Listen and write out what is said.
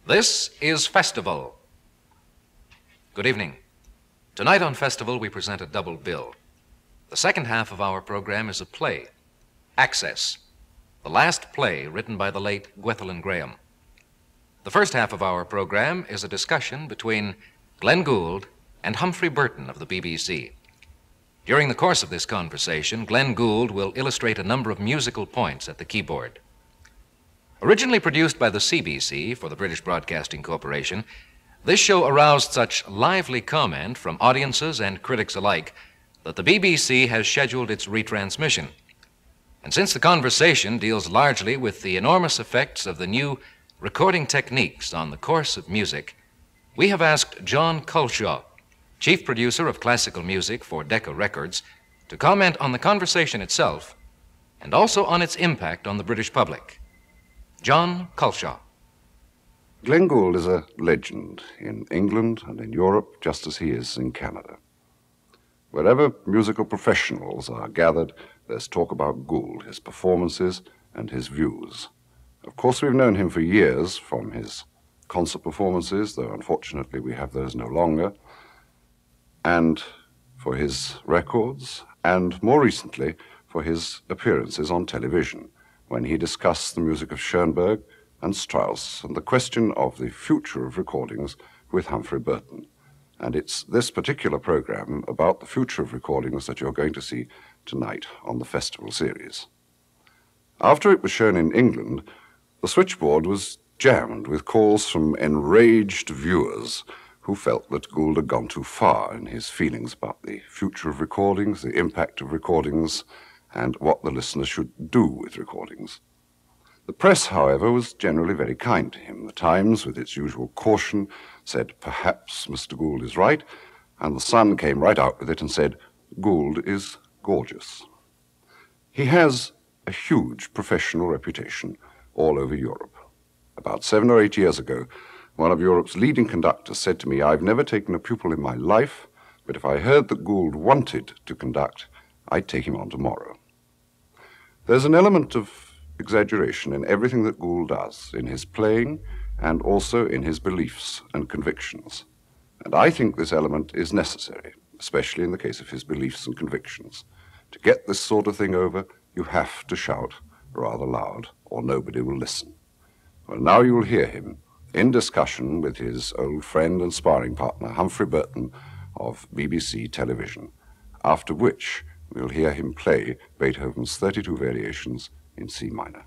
This is Festival. Good evening. Tonight on Festival, we present a double bill. The second half of our program is a play, Access, the last play written by the late Gwethalyn Graham. The first half of our program is a discussion between Glenn Gould and Humphrey Burton of the BBC. During the course of this conversation, Glenn Gould will illustrate a number of musical points at the keyboard. Originally produced by the CBC for the British Broadcasting Corporation, this show aroused such lively comment from audiences and critics alike that the BBC has scheduled its retransmission. And since the conversation deals largely with the enormous effects of the new recording techniques on the course of music, we have asked John Culshaw, chief producer of classical music for Decca Records, to comment on the conversation itself and also on its impact on the British public. John Culshaw. Glenn Gould is a legend in England and in Europe, just as he is in Canada. Wherever musical professionals are gathered, there's talk about Gould, his performances, and his views. Of course, we've known him for years from his concert performances, though unfortunately we have those no longer, and for his records, and more recently for his appearances on television, when he discussed the music of Schoenberg and Strauss and the question of the future of recordings with Humphrey Burton. And it's this particular program about the future of recordings that you're going to see tonight on the Festival series. After it was shown in England, the switchboard was jammed with calls from enraged viewers who felt that Gould had gone too far in his feelings about the future of recordings, the impact of recordings, and what the listener should do with recordings. The press, however, was generally very kind to him. The Times, with its usual caution, said, "Perhaps Mr. Gould is right," and the Sun came right out with it and said, "Gould is gorgeous." He has a huge professional reputation all over Europe. About 7 or 8 years ago, one of Europe's leading conductors said to me, "I've never taken a pupil in my life, but if I heard that Gould wanted to conduct, I'd take him on tomorrow." There's an element of exaggeration in everything that Gould does, in his playing and also in his beliefs and convictions. And I think this element is necessary, especially in the case of his beliefs and convictions. To get this sort of thing over, you have to shout rather loud, or nobody will listen. Well, now you will hear him in discussion with his old friend and sparring partner, Humphrey Burton of BBC Television, after which we'll hear him play Beethoven's 32 Variations in C minor.